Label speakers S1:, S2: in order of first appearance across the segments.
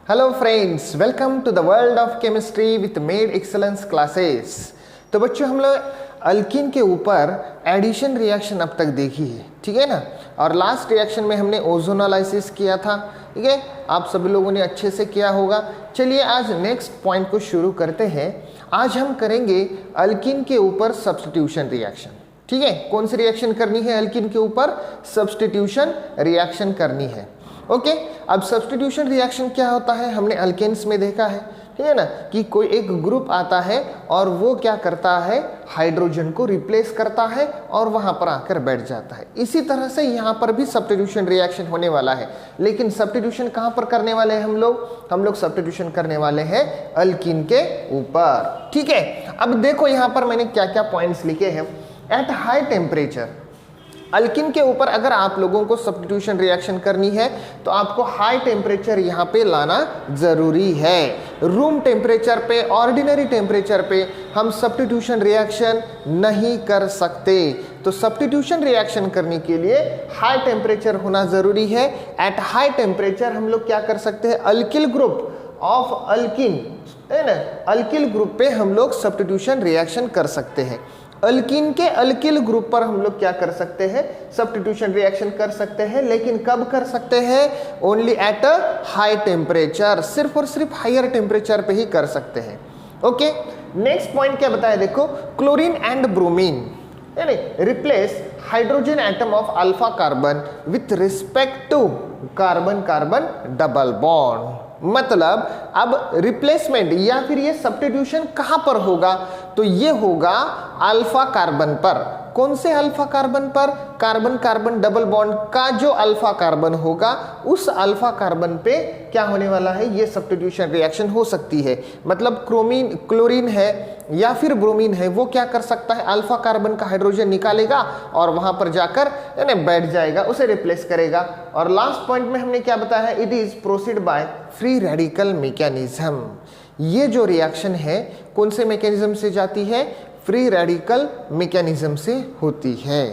S1: Hello friends, welcome to the world of chemistry with made excellence classes. तो बच्चों, हम लोग अल्किन के ऊपर एडिशन रिएक्शन अब तक देखी है, ठीक है ना। और लास्ट रिएक्शन में हमने ओजोनोलाइसिस किया था, ठीक है। आप सभी लोगों ने अच्छे से किया होगा। चलिए आज नेक्स्ट पॉइंट को शुरू करते हैं। आज हम करेंगे अल्किन के ऊपर सब्स्टिट्यूशन रिएक्शन, ठीक है। कौन सी रिएक्शन करनी है? अल्किन के ऊपर सब्स्टिट्यूशन रिएक्शन करनी है। ओके, अब सब्स्टिट्यूशन रिएक्शन क्या होता है हमने अल्केन्स में देखा है, ठीक है ना, कि कोई एक ग्रुप आता है और वो क्या करता है, हाइड्रोजन को रिप्लेस करता है और वहां पर आकर बैठ जाता है। इसी तरह से यहाँ पर भी सब्स्टिट्यूशन रिएक्शन होने वाला है। लेकिन सब्स्टिट्यूशन कहाँ पर करने वाले हैं हम लोग सब्स्टिट्यूशन करने वाले हैं अल्किन के ऊपर, ठीक है। अब देखो यहाँ पर मैंने क्या क्या पॉइंट्स लिखे हैं। एट हाई टेम्परेचर अल्किन के ऊपर अगर आप लोगों को सब्स्टिट्यूशन रिएक्शन करनी है तो आपको हाई टेम्परेचर यहाँ पे लाना जरूरी है। रूम टेम्परेचर पे, ऑर्डिनरी टेम्परेचर पे हम सब्स्टिट्यूशन रिएक्शन नहीं कर सकते। तो सब्स्टिट्यूशन रिएक्शन करने के लिए हाई टेम्परेचर होना जरूरी है। एट हाई टेम्परेचर हम लोग क्या कर सकते हैं, अल्किल ग्रुप ऑफ अल्किन, है ना, अल्किल ग्रुप पे हम लोग सब्स्टिट्यूशन रिएक्शन कर सकते हैं। अल्किन के अल्किल ग्रुप पर हम लोग क्या कर सकते हैं, सब्स्टिट्यूशन रिएक्शन कर सकते हैं। लेकिन कब कर सकते हैं? Only at a high temperature, सिर्फ और सिर्फ हायर टेम्परेचर पे ही कर सकते हैं। ओके, नेक्स्ट पॉइंट क्या बताया देखो, क्लोरीन एंड ब्रोमीन यानी replace hydrogen atom of alpha carbon with respect to carbon carbon double bond. मतलब अब रिप्लेसमेंट या फिर ये सब्स्टिट्यूशन कहां पर होगा, तो ये होगा अल्फा कार्बन पर। कौन से अल्फा कार्बन पर? कार्बन कार्बन डबल बॉन्ड का जो अल्फा कार्बन होगा उस अल्फा कार्बन पे क्या होने वाला है, ये सब्स्टिट्यूशन रिएक्शन हो सकती है। मतलब क्लोरीन है या फिर ब्रोमीन है, वो क्या कर सकता है, अल्फा कार्बन का हाइड्रोजन निकालेगा और वहां पर जाकर यानी बैठ जाएगा, उसे रिप्लेस करेगा। और लास्ट पॉइंट में हमने क्या बताया है, it is proceed by free radical mechanism. ये जो रिएक्शन है कौन से मैकेनिज्म से जाती है? फ्री रेडिकल मैकेनिज्म से होती है,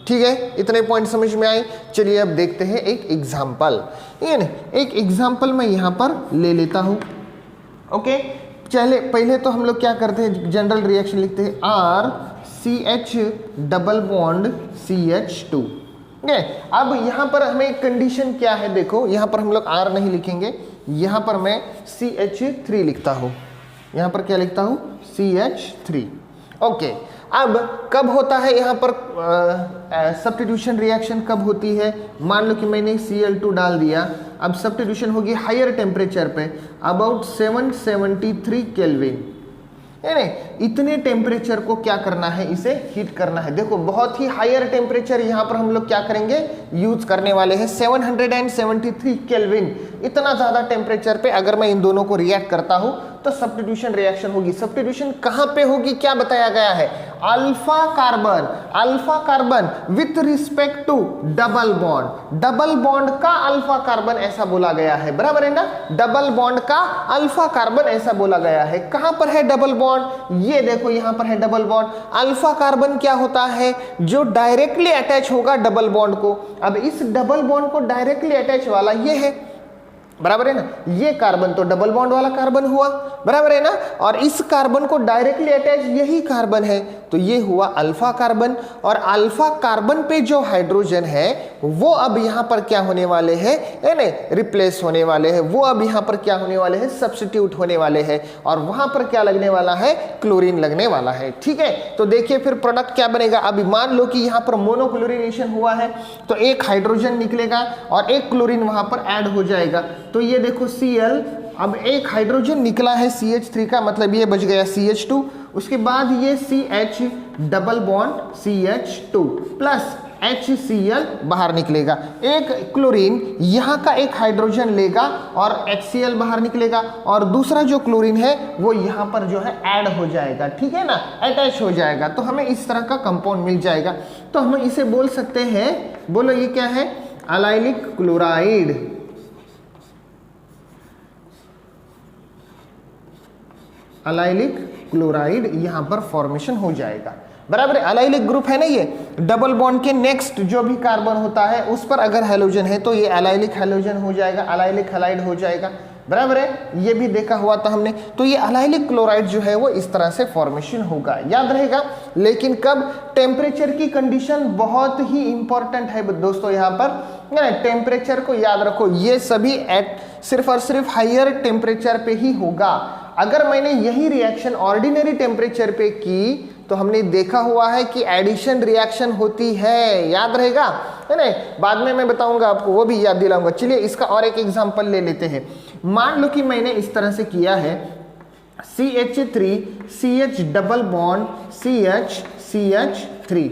S1: ठीक है। इतने पॉइंट समझ में आए। चलिए अब देखते हैं एक एग्जांपल। एक एग्जांपल मैं यहाँ पर ले लेता हूँ। ओके, पहले तो हम लोग क्या करते हैं, जनरल रिएक्शन लिखते हैं RCH डबल बॉन्ड CH2। अब यहाँ पर हमें एक कंडीशन क्या है, देखो यहाँ पर हम लोग R नहीं लिखेंगे, यहाँ पर मैं CH3 लिखता हूँ। यहाँ पर क्या लिखता हूँ, CH3। ओके, अब कब होता है यहाँ पर सब्स्टिट्यूशन रिएक्शन कब होती है? मान लो कि मैंने Cl2 डाल दिया। अब सब्स्टिट्यूशन होगी हायर टेम्परेचर पे, अबाउट 773 केल्विन। इतने टेम्परेचर को क्या करना है, इसे हीट करना है। देखो बहुत ही हायर टेम्परेचर यहाँ पर हम लोग क्या करेंगे, यूज करने वाले हैं 773 केल्विन। इतना ज्यादा टेम्परेचर पे अगर मैं इन दोनों को रिएक्ट करता हूं तो सब्स्टिट्यूशन रिएक्शन होगी। सब्स्टिट्यूशन कहां पे होगी, क्या बताया गया है, alpha carbon with respect to double bond. Double bond का अल्फा कार्बन ऐसा बोला गया है, बराबर है ना। डबल बॉन्ड का अल्फा कार्बन ऐसा बोला गया है। कहां पर है डबल बॉन्ड, ये देखो यहां पर है डबल बॉन्ड। अल्फा कार्बन क्या होता है, जो डायरेक्टली अटैच होगा डबल बॉन्ड को। अब इस डबल बॉन्ड को डायरेक्टली अटैच वाला ये है, बराबर है ना। ये कार्बन तो डबल बॉन्ड वाला कार्बन हुआ, बराबर है ना। और इस कार्बन को डायरेक्टली अटैच यही कार्बन है, तो ये हुआ अल्फा कार्बन। और अल्फा कार्बन पे जो हाइड्रोजन है वो अब यहाँ पर क्या होने वाले हैं, यानी रिप्लेस होने वाले हैं। वो अब यहाँ पर क्या होने वाले हैं, सब्स्टिट्यूट होने वाले हैं। और वहां पर क्या लगने वाला है, क्लोरीन लगने वाला है, ठीक है। तो देखिए फिर प्रोडक्ट क्या बनेगा। अभी मान लो कि यहाँ पर मोनोक्लोरिनेशन हुआ है, तो एक हाइड्रोजन निकलेगा और एक क्लोरीन वहां पर ऐड हो जाएगा। तो ये देखो Cl, अब एक हाइड्रोजन निकला है CH3 का, मतलब ये बच गया CH2। उसके बाद ये CH double bond CH2 plus HCl बाहर निकलेगा। एक क्लोरीन यहाँ का एक हाइड्रोजन लेगा और HCl बाहर निकलेगा, और दूसरा जो क्लोरीन है वो यहाँ पर जो है ऐड हो जाएगा, ठीक है ना, अटैच हो जाएगा। तो हमें इस तरह का कंपाउंड मिल जाएगा। तो हम इसे बोल सकते हैं, बोलो ये क्या है, अलाइलिक क्लोराइड। अलाइलिक क्लोराइड यहां पर फॉर्मेशन हो जाएगा, बराबर है। अलाइलिक ग्रुप है ना, ये डबल बॉन्ड के नेक्स्ट जो भी कार्बन होता है उस पर अगर हेलोजन है तो ये अलाइलिक हेलोजन हो जाएगा, अलाइलिक हैलाइड हो जाएगा। बराबर है, ये भी देखा हुआ था हमने। तो ये अलाइलिक क्लोराइड जो है वो इस तरह से फॉर्मेशन होगा, याद रहेगा। लेकिन कब? टेम्परेचर की कंडीशन बहुत ही इंपॉर्टेंट है दोस्तों, यहाँ पर टेम्परेचर को याद रखो, ये सभी सिर्फ और सिर्फ हायर टेम्परेचर पे ही होगा। अगर मैंने यही रिएक्शन ऑर्डिनरी टेम्परेचर पे की तो हमने देखा हुआ है कि एडिशन रिएक्शन होती है, याद रहेगा, है ना। बाद में मैं बताऊंगा आपको, वो भी याद दिलाऊंगा। चलिए इसका और एक एग्जांपल ले लेते हैं। मान लो कि मैंने इस तरह से किया है CH3 CH double bond CH3,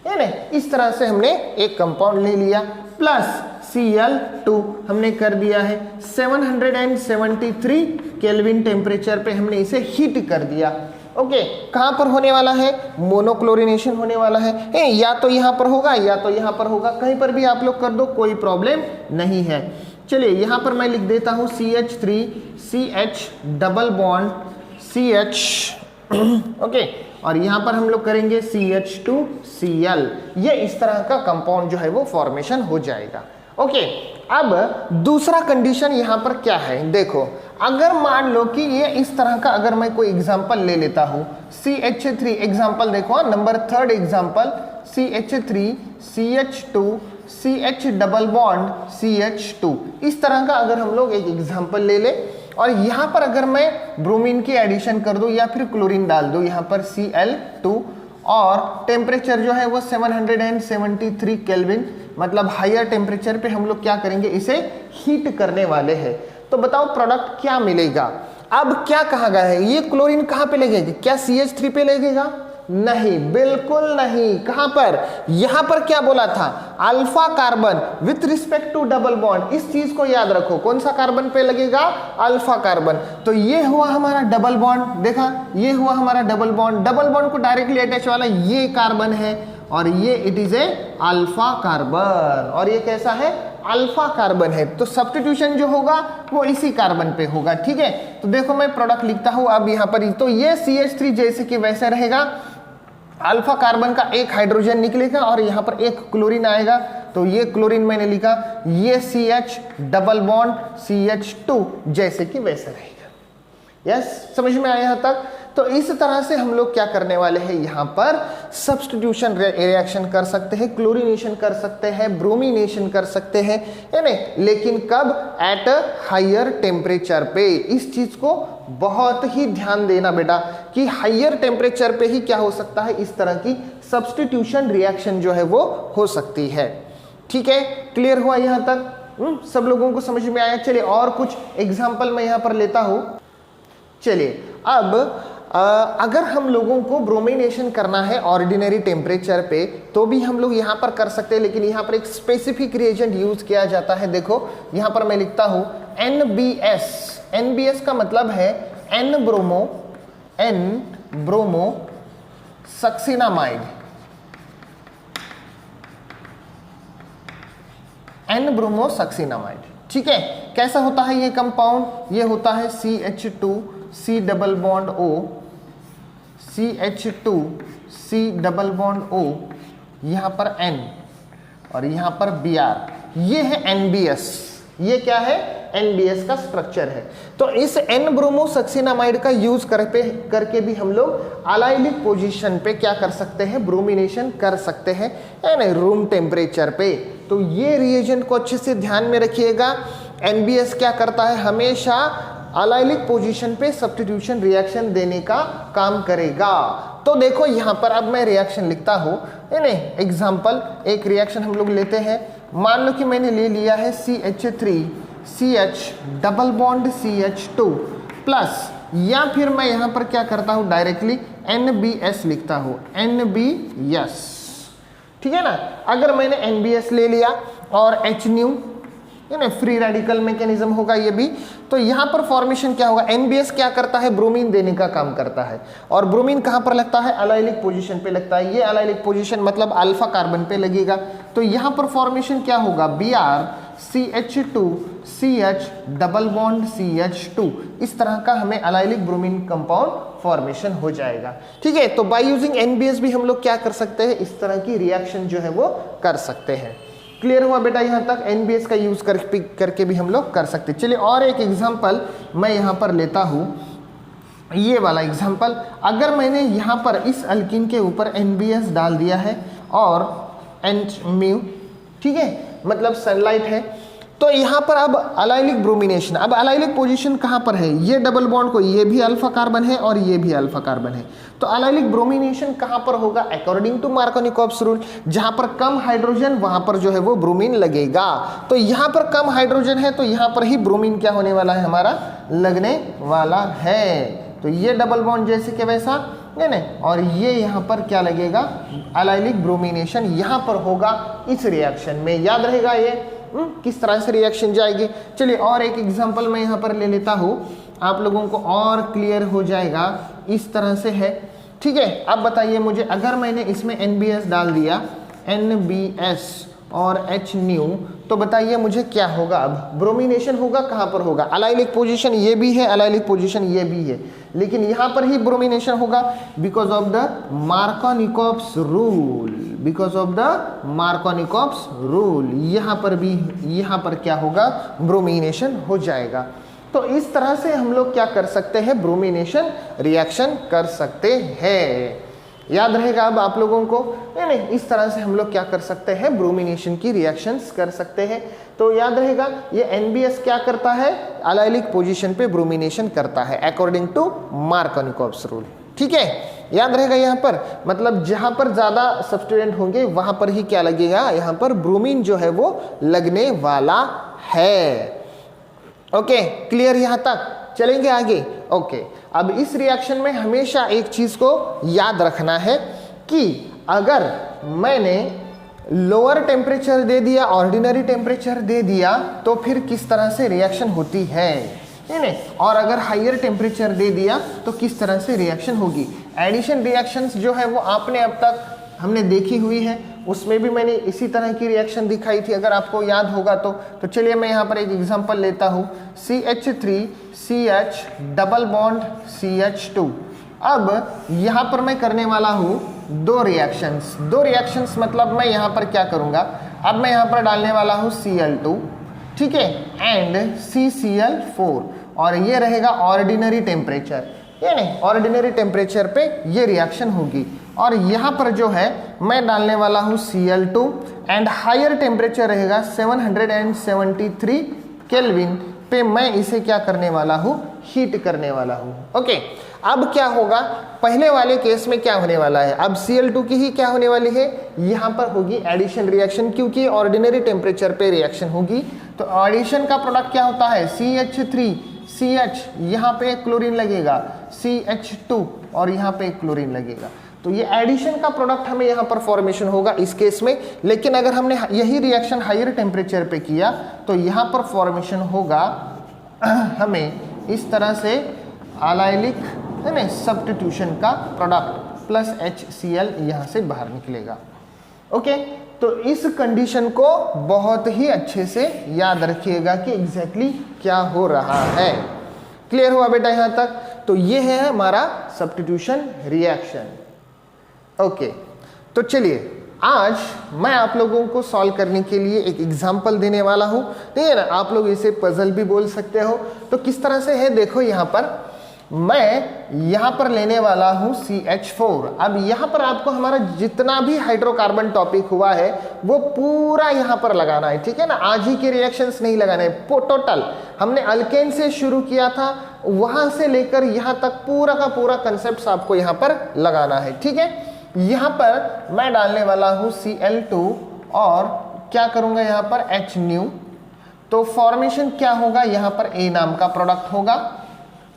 S1: है ना। इस तरह से हमने एक कंपाउंड ले लिया, प्लस Cl2 हमने कर दिया है 773 केल्विन टेम्परेचर पे हमने इसे हीट कर दिया। ओके, कहां पर होने वाला है? मोनोक्लोरिनेशन होने वाला है। या तो यहां पर होगा या तो यहां पर होगा, कहीं पर भी आप लोग कर दो, कोई प्रॉब्लम नहीं है। चलिए यहां पर मैं लिख देता हूं CH3 CH double bond CH okay, और यहां पर हम लोग करेंगे CH2 Cl। ये इस तरह का कंपाउंड जो है वो फॉर्मेशन हो जाएगा। ओके, अब दूसरा कंडीशन यहां पर क्या है, देखो। अगर मान लो कि ये इस तरह का, अगर मैं कोई एग्जांपल ले लेता हूं CH3 एग्जांपल, देखो number 3 example CH3 CH2 CH double bond CH2, इस तरह का अगर हम लोग एक एग्जांपल ले ले, और यहां पर अगर मैं ब्रोमीन की एडिशन कर दूं या फिर क्लोरीन डाल दूं यहां पर Cl2, और टेम्परेचर जो है वो 773 केल्विन, मतलब हायर टेम्परेचर पे हम लोग क्या करेंगे, इसे हीट करने वाले हैं। तो बताओ प्रोडक्ट क्या मिलेगा। अब क्या कहा गया है, ये क्लोरीन कहां पे लगेगी? क्या CH3 पे लगेगा? नहीं, बिल्कुल नहीं। कहां पर? यहां पर क्या बोला था? Alpha carbon with respect to double bond. इस चीज को याद रखो, कौन सा कार्बन पे लगेगा? Alpha carbon. तो ये हुआ हमारा डबल बॉन्ड, देखा, ये हुआ हमारा डबल बॉन्ड। डबल बॉन्ड को डायरेक्टली अटैच वाला ये कार्बन है, और ये it is a alpha carbon, और ये कैसा है? अल्फा कार्बन है। तो सब्स्टिट्यूशन जो होगा वो इसी कार्बन पे होगा, ठीक है। तो देखो मैं प्रोडक्ट लिखता हूं अब यहां पर, तो ये CH3 जैसे कि वैसे रहेगा, अल्फा कार्बन का एक हाइड्रोजन निकलेगा और यहां पर एक क्लोरीन आएगा, तो ये क्लोरीन मैंने लिखा, ये CH डबल बॉन्ड CH2 जैसे कि वैसे रहेगा। यस, समझ में आया यहां तक? तो इस तरह से हम लोग क्या करने वाले हैं, यहां पर सब्स्टिट्यूशन रिएक्शन कर सकते हैं, क्लोरीनेशन कर सकते हैं, ब्रोमिनेशन कर सकते हैं, है ना। लेकिन कब? एट हायर टेम्परेचर पे। इस चीज को बहुत ही ध्यान देना बेटा, कि हायर टेम्परेचर पे ही क्या हो सकता है, इस तरह की सब्स्टिट्यूशन रिएक्शन जो है वो हो सकती है। ठीक है, क्लियर हुआ यहां तक? सब लोगों को समझ में आया? चलिए और कुछ एग्जाम्पल मैं यहां पर लेता हूं। चलिए अब अगर हम लोगों को ब्रोमिनेशन करना है ऑर्डिनरी टेम्परेचर पे, तो भी हम लोग यहाँ पर कर सकते हैं, लेकिन यहाँ पर एक स्पेसिफिक रिएजेंट यूज किया जाता है। देखो यहाँ पर मैं लिखता हूँ NBS। NBS का मतलब है N ब्रोमो सक्सिनामाइड। N ब्रोमो सक्सिनामाइड, ठीक है। कैसा होता है ये कंपाउंड? ये होता है CH2 C double bond O, CH2 C double bond O, यहां पर N और यहां पर Br। ये है NBS। ये क्या है? NBS का स्ट्रक्चर है। तो इस N ब्रोमो सक्सिनामाइड का यूज करके भी हम लोग अलाइलिक पोजीशन पे क्या कर सकते हैं? ब्रोमिनेशन कर सकते हैं, यानी रूम टेम्परेचर पे। तो ये रिएजेंट को अच्छे से ध्यान में रखिएगा। NBS क्या करता है? हमेशा अलाइलिक पोजीशन पे सब्स्टिट्यूशन रिएक्शन देने का काम करेगा। तो देखो यहां पर अब मैं रिएक्शन लिखता हूं, यानी एग्जांपल एक रिएक्शन हम लोग लेते हैं। मान लो कि मैंने ले लिया है CH3 CH double bond CH2 plus, या फिर मैं यहां पर क्या करता हूं, डायरेक्टली NBS लिखता हूं, NBS, ठीक है ना। अगर मैंने NBS ले लिया और H new, free radical mechanism होगा ये भी, तो यहां पर फॉर्मेशन क्या होगा? NBS क्या करता है? ब्रोमीन देने का काम करता है, और ब्रोमीन कहां पर लगता है? अलाइलिक पोजीशन पे लगता है। ये अलाइलिक पोजीशन मतलब अल्फा कार्बन पे लगेगा। तो यहां पर फॉर्मेशन क्या होगा? Br CH2 CH double bond CH2, इस तरह का हमें अलाइलिक ब्रोमीन कंपाउंड फॉर्मेशन हो जाएगा, ठीक है। तो बाय यूजिंग NBS भी हम लोग क्या कर सकते हैं? इस तरह की रिएक्शन जो है वो कर सकते हैं, क्लियर हुआ बेटा यहाँ तक? NBS का यूज करके भी हम लोग कर सकते। चलिए और एक एग्जांपल मैं यहाँ पर लेता हूँ, ये वाला एग्जांपल। अगर मैंने यहाँ पर इस अल्किन के ऊपर NBS डाल दिया है और N-म्यू, ठीक है, मतलब सनलाइट है, तो यहाँ पर अब अलाइलिक ब्रोमिनेशन, अब अलाइलिक पोजीशन कहाँ पर है? ये डबल बॉन्ड को, ये भी अल्फा कार्बन है और ये भी अल्फा कार्बन है, तो अलाइलिक ब्रोमिनेशन कहाँ पर होगा? अकॉर्डिंग टू मार्कोनिकॉप्स रूल, जहाँ पर कम हाइड्रोजन वहाँ पर जो है वो ब्रोमीन लगेगा। तो यहाँ पर कम हाइड्रोजन है तो यहाँ पर ही ब्रोमीन क्या होने वाला है? हमारा लगने वाला है। तो ये डबल बॉन्ड जैसे कि वैसा, नहीं, और ये यहाँ पर क्या लगेगा? अलाइलिक ब्रोमिनेशन यहाँ पर होगा इस रिएक्शन में। याद रहेगा ये किस तरह से रिएक्शन जाएगी। चलिए और एक एग्जांपल मैं यहाँ पर ले लेता हूँ, आप लोगों को और क्लियर हो जाएगा। इस तरह से है, ठीक है। अब बताइए मुझे, अगर मैंने इसमें NBS डाल दिया, NBS और H-न्यू, तो बताइए मुझे क्या होगा? अब ब्रोमिनेशन होगा कहाँ पर होगा? अलाइलिक पोजीशन ये भी है, अलाइलिक पोजीशन ये भी है, लेकिन यहाँ पर ही ब्रोमिनेशन होगा because of the Markovnikov's rule, because of the Markovnikov's rule. यहाँ पर भी, यहाँ पर क्या होगा? ब्रोमिनेशन हो जाएगा। तो इस तरह से हम लोग क्या कर सकते हैं? ब्रोमिनेशन रिएक्शन कर सकते हैं। याद रहेगा अब आप लोगों को? नहीं, इस तरह से हम लोग क्या कर सकते हैं? ब्रोमिनेशन की रिएक्शंस कर सकते हैं। तो याद रहेगा ये NBS क्या करता है? अलाइलिक पोजीशन पे ब्रोमिनेशन करता है अकॉर्डिंग टू मार्कोनिकॉप्स रूल, ठीक है। याद रहेगा यहाँ पर, मतलब जहाँ पर ज़्यादा सब्स्टिट्यूएंट होंगे वहाँ पर ही क्या लगेगा? यहाँ पर ब्रोमीन जो है वो लगने वाला है। ओके, क्लियर यहाँ तक? चलेंगे आगे। ओके, अब इस रिएक्शन में हमेशा एक चीज को याद रखना है कि अगर मैंने लोअर टेम्परेचर दे दिया, ऑर्डिनरी टेम्परेचर दे दिया, तो फिर किस तरह से रिएक्शन होती है, नहीं, और अगर हायर टेम्परेचर दे दिया तो किस तरह से रिएक्शन होगी। एडिशन रिएक्शंस जो है वो आपने अब तक हमने देखी हुई है, उसमें भी मैंने इसी तरह की रिएक्शन दिखाई थी, अगर आपको याद होगा तो चलिए मैं यहाँ पर एक एग्जांपल लेता हूँ, CH3CH डबल बॉन्ड CH2। अब यहाँ पर मैं करने वाला हूँ दो रिएक्शंस, मतलब मैं यहाँ पर क्या करूँगा? अब मैं यहाँ पर डालने वाला हूँ Cl2, ठीक है, एंड CCl4, और ये रहेगा ऑर्डिनरी टेम्परेचर, ये नहीं, ऑर्डिनरी टेम्परेचर पे ये रिएक्शन होगी। और यहाँ पर जो है मैं डालने वाला हूँ Cl2 एंड हायर टेम्परेचर रहेगा 773 केल्विन पे, मैं इसे क्या करने वाला हूँ? हीट करने वाला हूँ। ओके, अब क्या होगा? पहले वाले केस में क्या होने वाला है? अब Cl2 की ही क्या होने वाली है? यहाँ पर होगी एडिशन रिएक्शन, क्योंकि ऑर्डिनरी टेम्परेचर पे रिएक्शन होगी। तो एडिशन का प्रोडक्ट क्या होता है? CH3CH, यहाँ पे क्लोरीन लगेगा, CH2 और यहाँ पे क्लोरीन लगेगा। तो ये एडिशन का प्रोडक्ट हमें यहाँ पर फॉर्मेशन होगा इस केस में। लेकिन अगर हमने यही रिएक्शन हायर टेम्परेचर पे किया तो यहाँ पर फॉर्मेशन होगा हमें इस तरह से अलाइलिक, है ना, सब्स्टिट्यूशन का प्रोडक्ट प्लस HCl यहाँ से बाहर निकलेगा। ओके, तो इस कंडीशन को बहुत ही अच्छे से याद रखिएगा कि एग्जैक्टली क्या हो रहा है। क्लियर हुआ बेटा यहाँ तक? तो ये है हमारा सब्स्टिट्यूशन रिएक्शन। ओके, तो चलिए आज मैं आप लोगों को सॉल्व करने के लिए एक एग्जाम्पल देने वाला हूँ, ठीक है ना, आप लोग इसे पजल भी बोल सकते हो। तो किस तरह से है देखो, यहाँ पर मैं यहाँ पर लेने वाला हूँ CH4। अब यहाँ पर आपको हमारा जितना भी हाइड्रोकार्बन टॉपिक हुआ है वो पूरा यहाँ पर लगाना है, ठीक है ना, आज ही के रिएक्शंस नहीं लगाना है, टोटल हमने अल्केन से शुरू किया था, वहां से लेकर यहाँ तक पूरा का पूरा कंसेप्ट आपको यहाँ पर लगाना है, ठीक है। यहाँ पर मैं डालने वाला हूँ Cl2 और क्या करूँगा यहाँ पर H-न्यू, तो फॉर्मेशन क्या होगा? यहाँ पर A नाम का प्रोडक्ट होगा,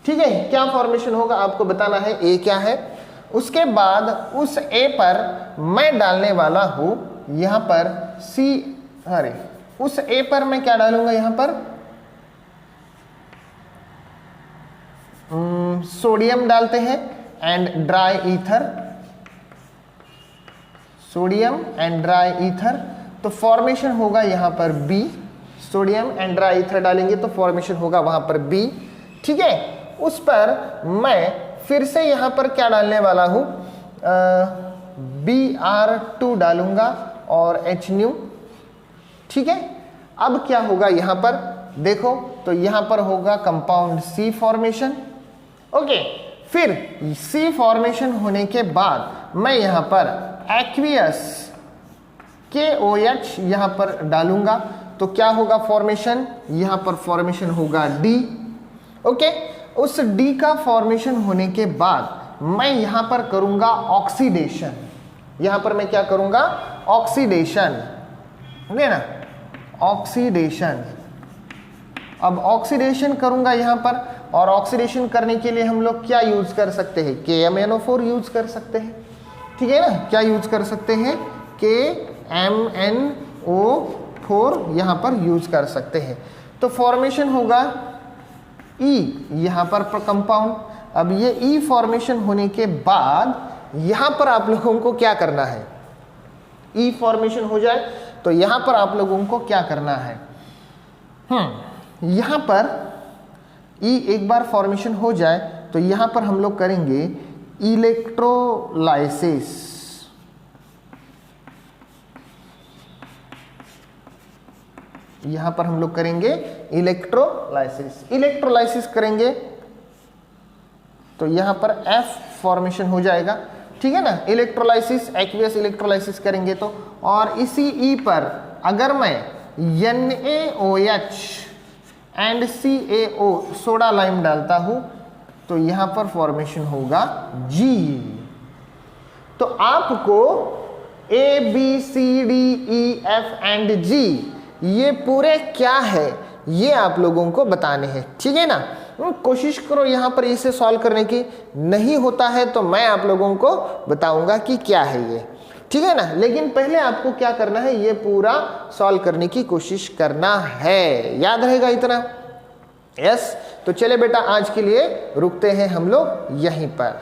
S1: ठीक है। क्या फॉर्मेशन होगा आपको बताना है, A क्या है। उसके बाद उस A पर मैं डालने वाला हूँ यहाँ पर उस A पर मैं क्या डालूंगा यहाँ पर? सोडियम डालते हैं and dry ether, sodium and dry ether, तो फॉर्मेशन होगा यहाँ पर B। Sodium and dry ether डालेंगे तो फॉर्मेशन होगा वहां पर B, ठीक है। उस पर मैं फिर से यहाँ पर क्या डालने वाला हूँ? Br2 डालूंगा और H-न्यू, ठीक है। अब क्या होगा यहाँ पर देखो, तो यहाँ पर होगा कंपाउंड सी फॉर्मेशन। ओके, फिर सी फॉर्मेशन होने के बाद मैं यहाँ पर एक्वियस KOH यहाँ पर डालूंगा, तो क्या होगा फॉर्मेशन, यहाँ पर फॉर्मेशन होगा D। ओके, उस D का फॉर्मेशन होने के बाद मैं यहाँ पर करूंगा ऑक्सीडेशन। यहाँ पर मैं क्या करूंगा, ऑक्सीडेशन, ठीक है ना, ऑक्सीडेशन। अब ऑक्सीडेशन करूंगा यहाँ पर, और ऑक्सीडेशन करने के लिए हम लोग क्या यूज कर सकते हैं, KMnO4 यूज कर सकते हैं, ठीक है ना। क्या यूज कर सकते हैं, KMnO4 यहाँ पर यूज कर सकते हैं। तो फॉर्मेशन होगा E यहाँ पर कंपाउंड। अब ये E फॉर्मेशन होने के बाद यहाँ पर आप लोगों को क्या करना है, E फॉर्मेशन हो जाए तो यहाँ पर आप लोगों को क्या करना है, यहाँ पर E एक बार फॉर्मेशन हो जाए तो यहाँ पर हम लोग करेंगे इलेक्ट्रोलाइसिस। यहाँ पर हम लोग करेंगे इलेक्ट्रोलाइसिस। इलेक्ट्रोलाइसिस करेंगे तो यहाँ पर F फॉर्मेशन हो जाएगा, ठीक है ना। इलेक्ट्रोलाइसिस, एक्वियस इलेक्ट्रोलाइसिस करेंगे तो, और इसी E पर अगर मैं NaOH and CaO soda lime डालता हूं तो यहां पर फॉर्मेशन होगा G। तो आपको ABCDEF एंड G ये पूरे क्या है ये आप लोगों को बताने हैं, ठीक है ना। कोशिश करो यहाँ पर इसे सॉल्व करने की, नहीं होता है तो मैं आप लोगों को बताऊंगा कि क्या है ये, ठीक है ना। लेकिन पहले आपको क्या करना है, ये पूरा सॉल्व करने की कोशिश करना है, याद रहेगा इतना, यस। तो चले बेटा आज के लिए रुकते हैं हम लोग यहीं पर।